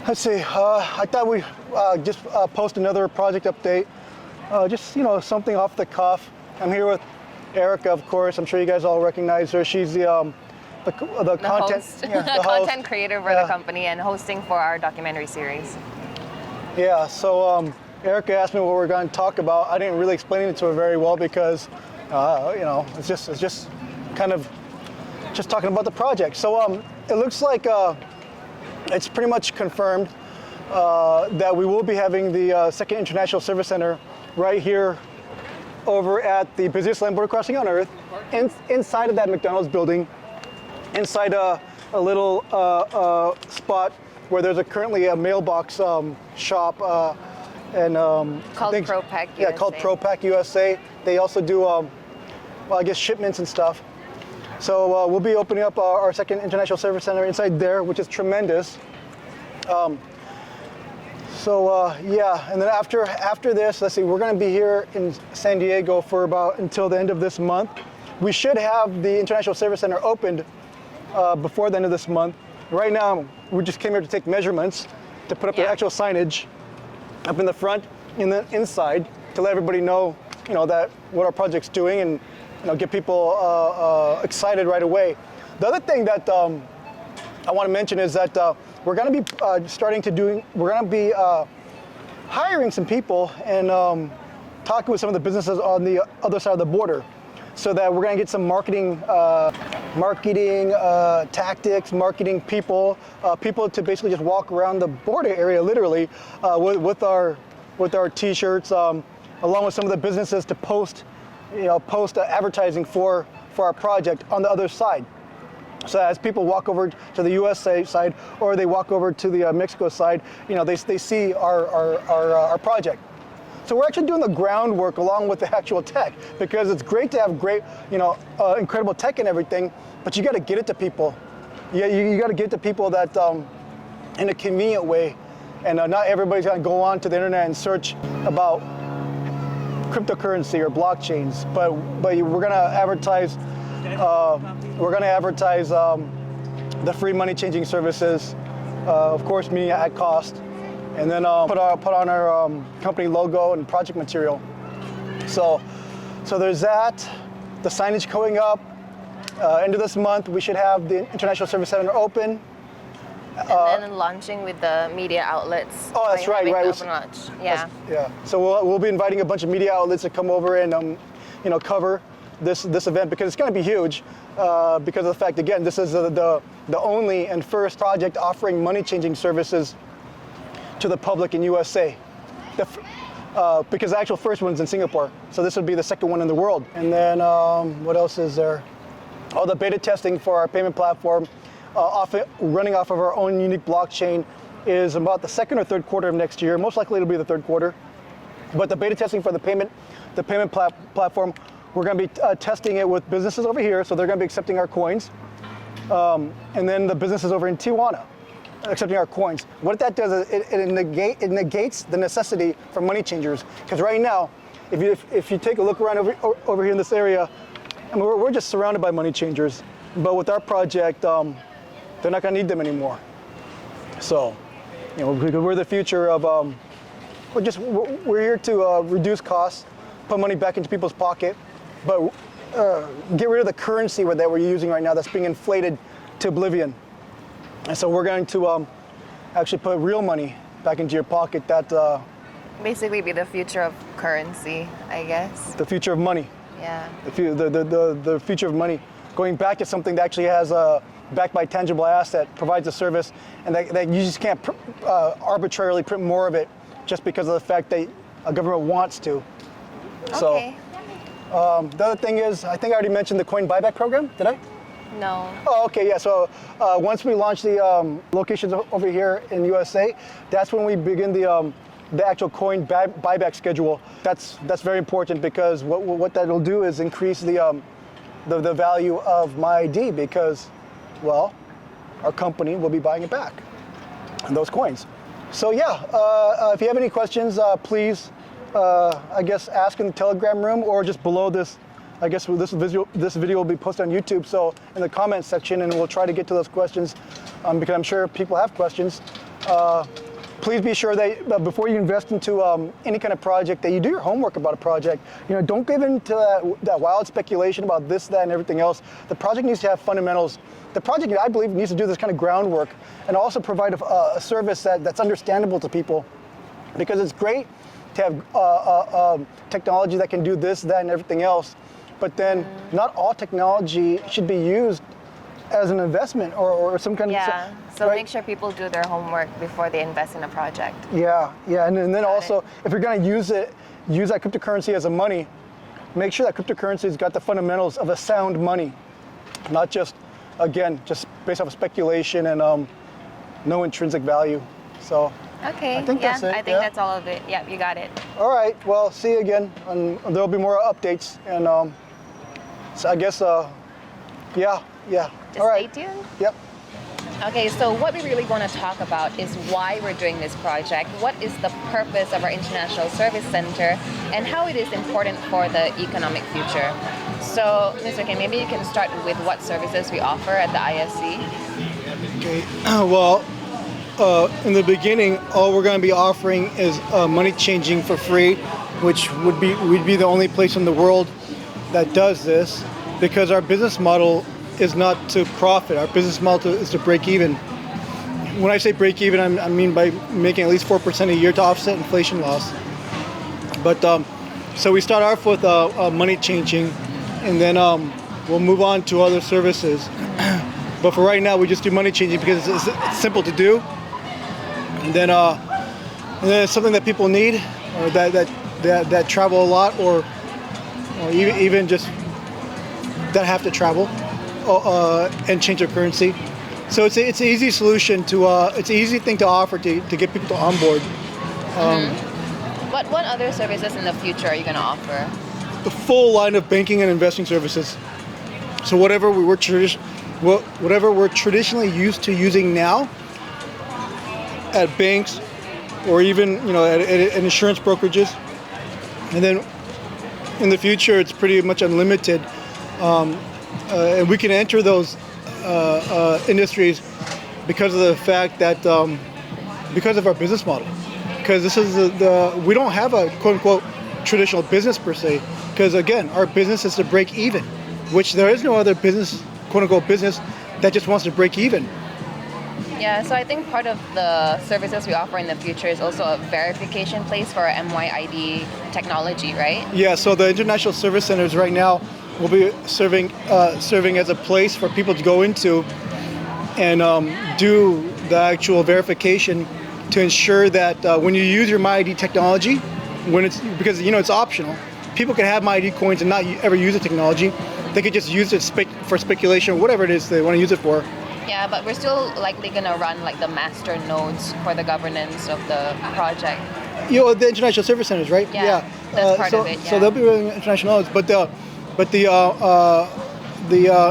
Let's see, I thought we'd just post another project update. Just, something off the cuff. I'm here with Erica, of course. I'm sure you guys all recognize her. She's the content, host. the content creator for the company and hosting for our documentary series. Yeah, so Erica asked me what we're going to talk about. I didn't really explain it to her very well because, it's just kind of just talking about the project. So it looks like it's pretty much confirmed that we will be having the second International Service Center right here over at the busiest land border crossing on Earth, inside of that McDonald's building, inside a little spot where there's currently a mailbox shop and called ProPack USA. Yeah, called ProPack USA. They also do, I guess, shipments and stuff. So we'll be opening up our second International Service Center inside there, which is tremendous. Yeah, and then after this, let's see, we're going to be here in San Diego for about until the end of this month. We should have the International Service Center opened before the end of this month. Right now, we just came here to take measurements to put up the actual signage up in the front and then inside to let everybody know, that what our project's doing and get people excited right away. The other thing that I want to mention is that we're going to be hiring some people and talking with some of the businesses on the other side of the border, so that we're going to get some marketing tactics, marketing people to basically just walk around the border area, literally, with our T-shirts, along with some of the businesses to post advertising for our project on the other side. So as people walk over to the USA side or they walk over to the Mexico side, they see our project. So we're actually doing the groundwork along with the actual tech, because it's great to have great, incredible tech and everything, but you got to get it to people. Yeah, you got to get it to people that in a convenient way, and not everybody's going to go on to the internet and search about cryptocurrency or blockchains, but we're going to advertise. The free money changing services, of course, meaning at cost, and then put on our company logo and project material. So there's that. The signage going up. End of this month, we should have the International Service Center open. And then launching with the media outlets. Oh, that's right. Open launch. Yeah. Yeah. So we'll be inviting a bunch of media outlets to come over and cover this event, because it's going to be huge, because of the fact, again, this is the only and first project offering money changing services to the public in USA. Because the actual first one's in Singapore, so this would be the second one in the world. And then what else is there? All the beta testing for our payment platform, running off of our own unique blockchain, is about the second or third quarter of next year. Most likely it'll be the third quarter. But the beta testing for the payment platform, we're going to be testing it with businesses over here, so they're going to be accepting our coins, and then the businesses over in Tijuana accepting our coins. What that does is it negates the necessity for money changers, because right now, if you take a look around over here in this area, we're just surrounded by money changers. But with our project, they're not going to need them anymore. So, because we're the future of, we're here to reduce costs, put money back into people's pocket, but get rid of the currency that we're using right now that's being inflated to oblivion. And so we're going to actually put real money back into your pocket. That basically be the future of currency, I guess. The future of money. Yeah. The future of money, going back to something that actually has backed by tangible asset, provides a service, and that you just can't arbitrarily print more of it just because of the fact that a government wants to. Okay. So the other thing is, I think I already mentioned the coin buyback program. Did I? No. Oh, okay, yeah. So once we launch the locations over here in USA, that's when we begin the actual coin buyback schedule. That's very important, because what that'll do is increase the value of MYID, because, well, our company will be buying it back, and those coins. So yeah, if you have any questions, please, I guess, ask in the Telegram room, or just below this. I guess this video will be posted on YouTube, so in the comments section, and we'll try to get to those questions, because I'm sure people have questions. Please be sure that before you invest into any kind of project, that you do your homework about a project. Don't give in to that wild speculation about this, that, and everything else. The project needs to have fundamentals. The project, I believe, needs to do this kind of groundwork and also provide a service that's understandable to people, because it's great to have technology that can do this, that, and everything else, but then not all technology should be used as an investment or some kind Yeah, of... so right? make sure people do their homework before they invest in a project. Yeah, and then also, it. if you're going to use that cryptocurrency as a money, make sure that cryptocurrency's got the fundamentals of a sound money, not just, again, just based off of speculation and no intrinsic value. So Okay, I think that's it. I think that's all of it. Yep, you got it. All right, well, see you again, and there'll be more updates, and so I guess, yeah. Just All right. stay tuned. Yep. Okay, so what we really want to talk about is why we're doing this project, what is the purpose of our International Service Center, and how it is important for the economic future. So, Mr. Kim, maybe you can start with what services we offer at the ISC. Okay, well, in the beginning, all we're going to be offering is money changing for free, which we'd be the only place in the world that does this, because our business model is not to profit. Our business model is to break even. When I say break even, I mean by making at least 4% a year to offset inflation loss. But so we start off with money changing, and then we'll move on to other services. But for right now, we just do money changing because it's simple to do, and then it's something that people need, or that travel a lot, or even just that have to travel and change their currency. So it's an easy solution it's an easy thing to offer to get people on board. What other services in the future are you going to offer? The full line of banking and investing services. So whatever we're traditionally used to using now at banks, or even at insurance brokerages, and then in the future it's pretty much unlimited. And we can enter those industries because of the fact that because of our business model. Because this is we don't have a quote unquote traditional business per se. Because again, our business is to break even, which there is no other business, quote unquote business, that just wants to break even. Yeah, so I think part of the services we offer in the future is also a verification place for our MYID technology, right? Yeah, so the International Service Centers right now will be serving as a place for people to go into and do the actual verification to ensure that when you use your MYID technology, because it's optional, people can have MYID coins and not ever use the technology. They could just use it for speculation or whatever it is they want to use it for. Yeah, but we're still likely going to run like the master nodes for the governance of the project. The International Service Centers, right? Yeah, that's part of it. Yeah. So they'll be running international nodes, but the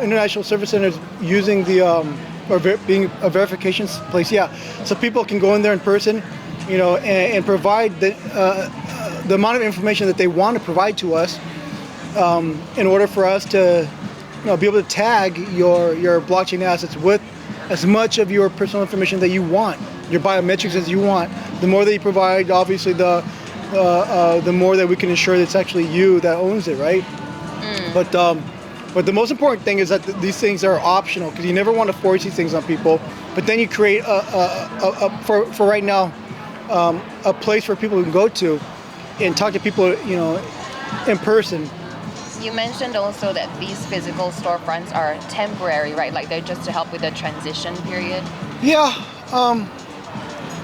International Service Centers using being a verification place. Yeah, so people can go in there in person, and provide the amount of information that they want to provide to us, in order for us to be able to tag your blockchain assets with as much of your personal information that you want, your biometrics as you want. The more that you provide, obviously, the more that we can ensure that it's actually you that owns it, right? But the most important thing is that these things are optional, because you never want to force these things on people. But then you create for right now a place for people to go to and talk to people, in person. You mentioned also that these physical storefronts are temporary, right? Like they're just to help with the transition period. Yeah,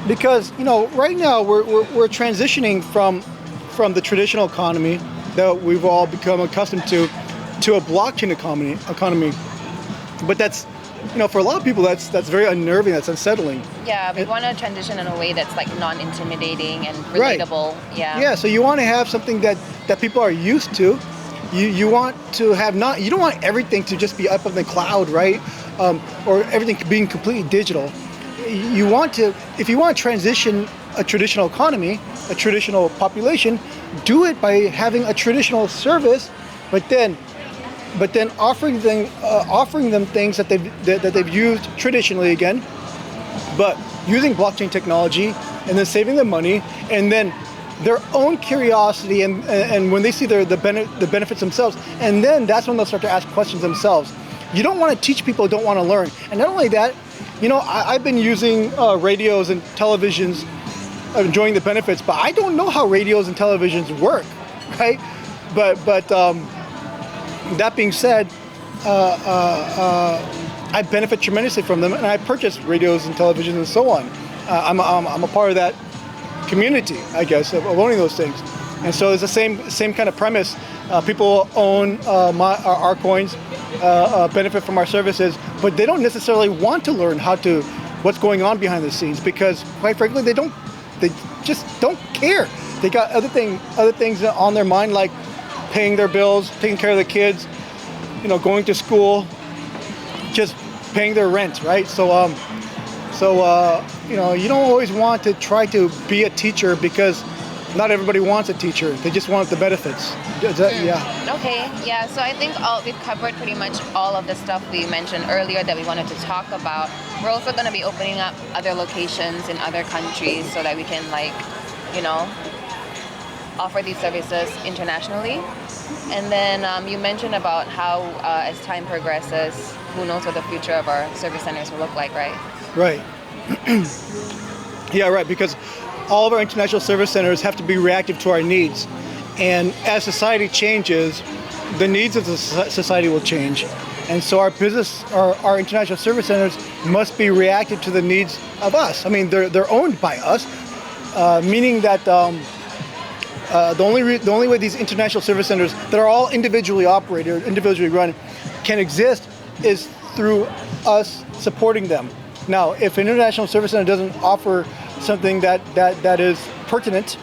because right now we're transitioning from the traditional economy that we've all become accustomed to a blockchain economy. But that's for a lot of people that's very unnerving, that's unsettling. Yeah, we want to transition in a way that's like non-intimidating and relatable. Right. Yeah, so you want to have something that people are used to. You want to have you don't want everything to just be up in the cloud, right? Or everything being completely digital. You want to, if you want to transition a traditional economy, a traditional population, do it by having a traditional service, but then offering them things that they've used traditionally again, but using blockchain technology and then saving them money, and then their own curiosity and when they see the benefits themselves, and then that's when they'll start to ask questions themselves. You don't want to teach people who don't want to learn. And not only that, I've been using radios and televisions, enjoying the benefits, but I don't know how radios and televisions work, right? But that being said, I benefit tremendously from them, and I purchase radios and televisions and so on. I'm a part of that community, I guess, of owning those things. And so it's the same kind of premise. People own our coins, benefit from our services, but they don't necessarily want to learn what's going on behind the scenes, because quite frankly, they just don't care. They got other things on their mind, like paying their bills, taking care of the kids, going to school, just paying their rent, right? So you don't always want to try to be a teacher, because not everybody wants a teacher. They just want the benefits. Yeah. Okay, yeah, so I think we've covered pretty much all of the stuff we mentioned earlier that we wanted to talk about. We're also going to be opening up other locations in other countries so that we can offer these services internationally. And then you mentioned about how as time progresses, who knows what the future of our service centers will look like, right? Right. Yeah, right, because all of our international service centers have to be reactive to our needs. And as society changes, the needs of the society will change. And so our international service centers must be reactive to the needs of us. I mean, they're owned by us, meaning that the only way these international service centers that are all individually operated, individually run, can exist is through us supporting them. Now, if an international service center doesn't offer something that is pertinent,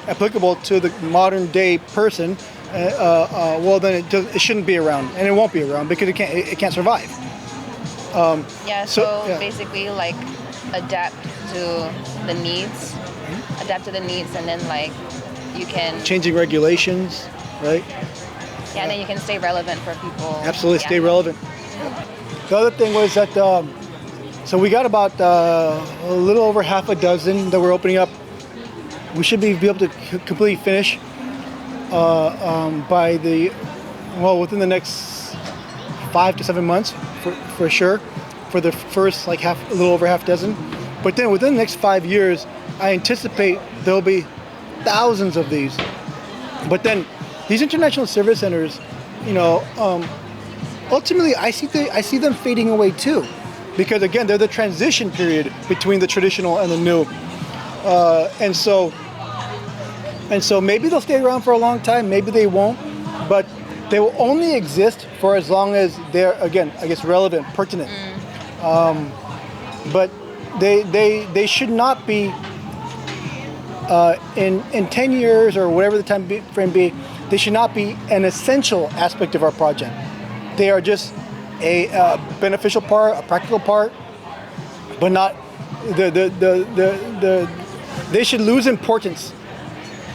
applicable to the modern day person, well, then it shouldn't be around, and it won't be around because it can't survive. So basically, adapt to the needs, and then you can changing regulations, right? Yeah, and then you can stay relevant for people. Absolutely, stay relevant. The other thing was that so we got about a little over half a dozen that we're opening up. We should be able to completely finish within the next 5 to 7 months for sure, for the first a little over half dozen. But then within the next 5 years, I anticipate there'll be thousands of these. But then these international service centers, ultimately I see them fading away too, because again, they're the transition period between the traditional and the new. And so maybe they'll stay around for a long time, maybe they won't, but they will only exist for as long as they're, again, I guess, relevant, pertinent. But they should not be, in 10 years or whatever the time frame be, they should not be an essential aspect of our project. They are just a beneficial part, a practical part, but not they should lose importance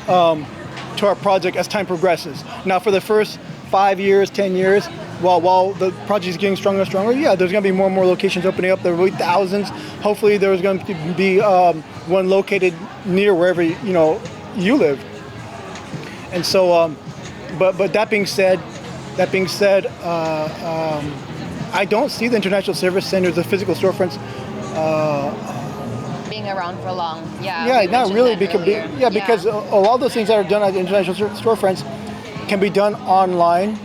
to our project as time progresses. Now, for the first 5 years, 10 years, while the project is getting stronger and stronger, yeah, there's going to be more and more locations opening up. There will be thousands. Hopefully, there's going to be one located near wherever you live. And so, but that being said, I don't see the international service centers, the physical storefronts, being around for long. Yeah, not really, because a lot of those things that are done at international storefronts can be done online,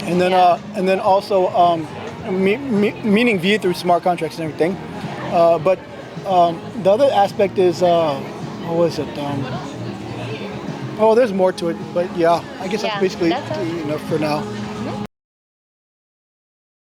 and then also meaning via through smart contracts and everything. But the other aspect is what was it? There's more to it, but yeah, I guess that's basically enough for now.